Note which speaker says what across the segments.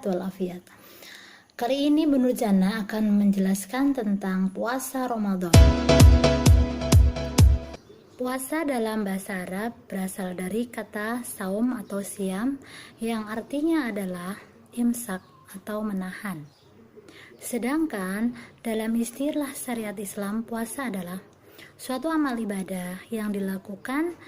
Speaker 1: sehat walafiat. Kali ini Bu Nurjana akan menjelaskan tentang puasa Ramadan. Puasa dalam bahasa Arab berasal dari kata saum atau siam yang artinya adalah imsak atau menahan. Sedangkan dalam istilah syariat Islam, puasa adalah suatu amal ibadah yang dilakukan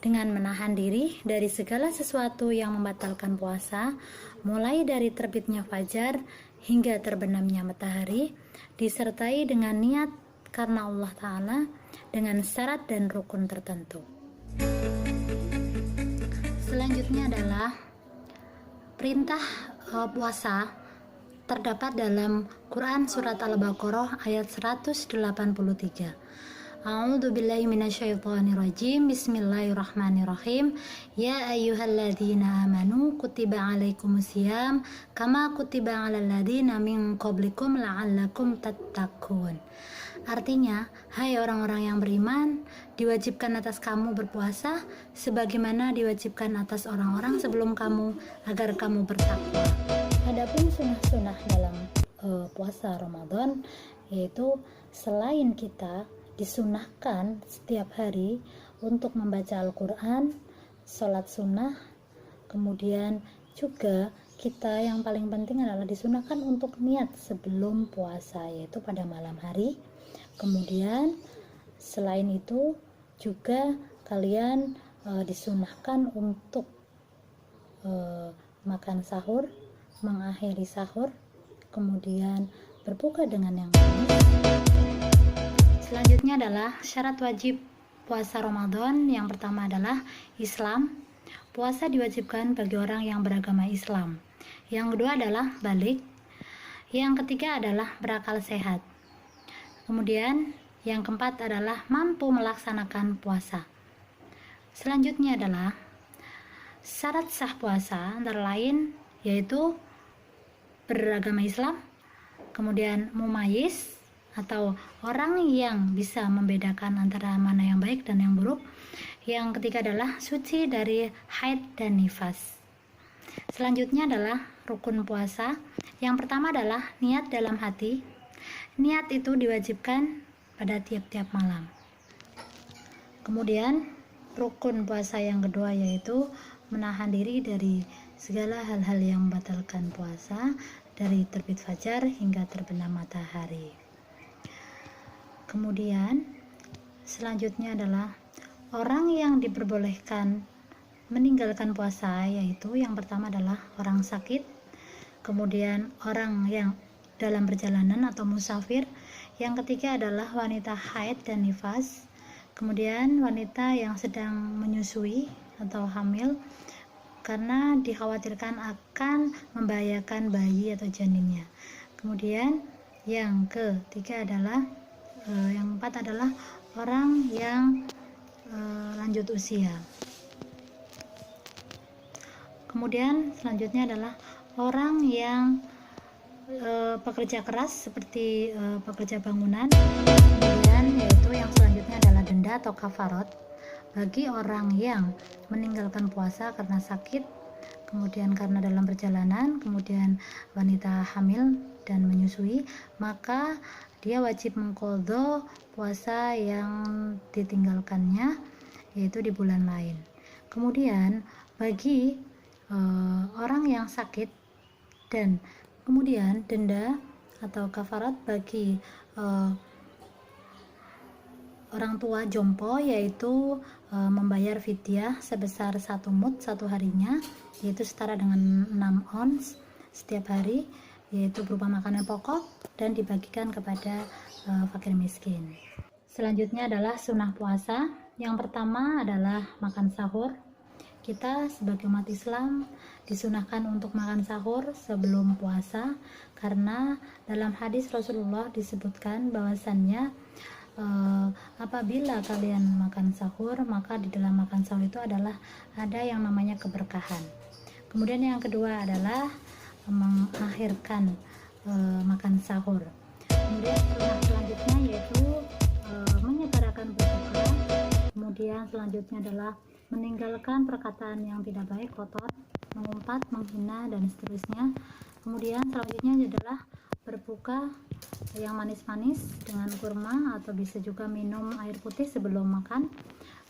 Speaker 1: dengan menahan diri dari segala sesuatu yang membatalkan puasa, mulai dari terbitnya fajar hingga terbenamnya matahari, disertai dengan niat karena Allah Ta'ala dengan syarat dan rukun tertentu. Selanjutnya adalah perintah puasa terdapat dalam Quran surat Al-Baqarah ayat 183. A'udzu billahi minasyaitonir rajim. Bismillahirrahmanirrahim. Ya ayyuhalladzina amanu kutiba alaikumusiyam kama kutiba alal ladzina min qablikum la'allakum tattaqun. Artinya, hai orang-orang yang beriman, diwajibkan atas kamu berpuasa sebagaimana diwajibkan atas orang-orang sebelum kamu agar kamu bertakwa. Adapun sunnah-sunnah dalam puasa Ramadan, yaitu selain kita disunahkan setiap hari untuk membaca Al-Quran, sholat sunnah, kemudian juga kita yang paling penting adalah disunahkan untuk niat sebelum puasa, yaitu pada malam hari. Kemudian selain itu juga kalian disunahkan untuk makan sahur, mengakhiri sahur, kemudian berbuka dengan yang manis. Selanjutnya adalah syarat wajib puasa Ramadan. Yang pertama adalah Islam. Puasa diwajibkan bagi orang yang beragama Islam. Yang kedua adalah balik. Yang ketiga adalah berakal sehat. Kemudian yang keempat adalah mampu melaksanakan puasa. Selanjutnya adalah syarat sah puasa antara lain yaitu beragama Islam, kemudian mumayyiz atau orang yang bisa membedakan antara mana yang baik dan yang buruk. Yang ketiga adalah suci dari haid dan nifas. Selanjutnya adalah rukun puasa. Yang pertama adalah niat dalam hati. Niat itu diwajibkan pada tiap-tiap malam. Kemudian rukun puasa yang kedua yaitu menahan diri dari segala hal-hal yang membatalkan puasa, dari terbit fajar hingga terbenam matahari. Kemudian selanjutnya adalah orang yang diperbolehkan meninggalkan puasa, yaitu yang pertama adalah orang sakit, kemudian orang yang dalam perjalanan atau musafir, yang ketiga adalah wanita haid dan nifas, kemudian wanita yang sedang menyusui atau hamil karena dikhawatirkan akan membahayakan bayi atau janinnya. Kemudian yang ketiga adalah yang keempat adalah orang yang lanjut usia. Kemudian selanjutnya adalah orang yang pekerja keras seperti pekerja bangunan. Kemudian yaitu yang selanjutnya adalah denda atau kafarat bagi orang yang meninggalkan puasa karena sakit, kemudian karena dalam perjalanan, kemudian wanita hamil dan menyusui, maka dia wajib mengqadha puasa yang ditinggalkannya, yaitu di bulan lain. Kemudian bagi orang yang sakit dan kemudian denda atau kafarat bagi orang tua jompo, yaitu membayar fidyah sebesar 1 mud satu harinya, yaitu setara dengan 6 ons setiap hari, yaitu berupa makanan pokok dan dibagikan kepada fakir miskin. Selanjutnya adalah sunnah puasa. Yang pertama adalah makan sahur. Kita sebagai umat Islam disunahkan untuk makan sahur sebelum puasa, karena dalam hadis Rasulullah disebutkan bahwasannya apabila kalian makan sahur, maka di dalam makan sahur itu adalah ada yang namanya keberkahan. Kemudian yang kedua adalah mengakhirkan makan sahur. Kemudian selanjutnya yaitu menyegerakan berbuka. Kemudian selanjutnya adalah meninggalkan perkataan yang tidak baik, kotor. mengumpat, menghina, dan seterusnya. Kemudian selanjutnya adalah berbuka yang manis-manis dengan kurma, atau bisa juga minum air putih sebelum makan.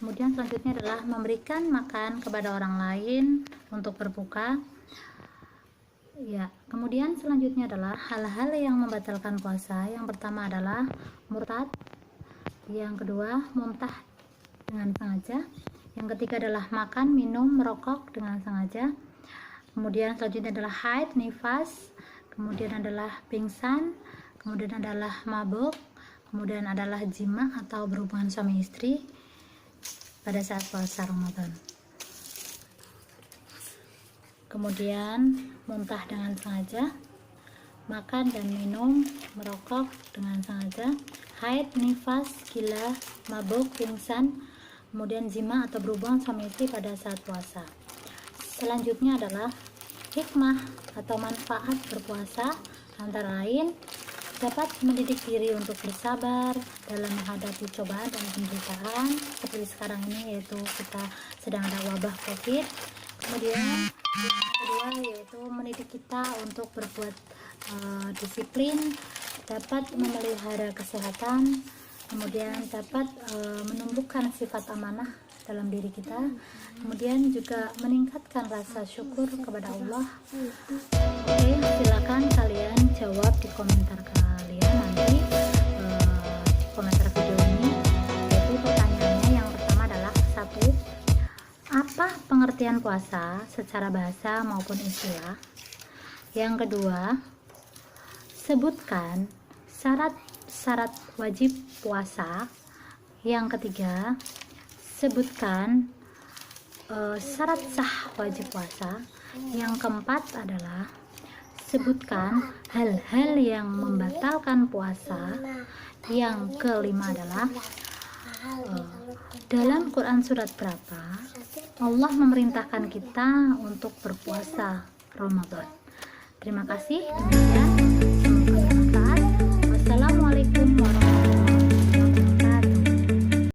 Speaker 1: Kemudian selanjutnya adalah memberikan makan kepada orang lain untuk berbuka. Ya, kemudian selanjutnya adalah hal-hal yang membatalkan puasa. Yang pertama adalah murtad, yang kedua muntah dengan sengaja, yang ketiga adalah makan, minum, merokok dengan sengaja. Kemudian selanjutnya adalah haid, nifas, kemudian adalah pingsan, kemudian adalah mabuk, kemudian adalah jima atau berhubungan suami istri pada saat puasa Ramadan. Kemudian muntah dengan sengaja, makan dan minum, merokok dengan sengaja, haid, nifas, gila, mabuk, pingsan, kemudian jima atau berhubungan suami istri pada saat puasa. Selanjutnya adalah hikmah atau manfaat berpuasa, antara lain dapat mendidik diri untuk bersabar dalam menghadapi cobaan dan penderitaan seperti sekarang ini, yaitu kita sedang ada wabah COVID. Kemudian yang kedua yaitu mendidik kita untuk berbuat disiplin, dapat memelihara kesehatan, kemudian dapat menumbuhkan sifat amanah dalam diri kita, kemudian juga meningkatkan rasa syukur kepada Allah. Oke, silakan kalian jawab di komentar kalian nanti di komentar video ini, yaitu pertanyaannya yang pertama adalah 1. Apa pengertian puasa secara bahasa maupun istilah? Yang kedua, sebutkan syarat-syarat wajib puasa. Yang ketiga, sebutkan syarat sah wajib puasa. Yang keempat adalah sebutkan hal-hal yang membatalkan puasa. Yang kelima adalah dalam Quran surat berapa Allah memerintahkan kita untuk berpuasa Ramadan. Terima kasih. Demikian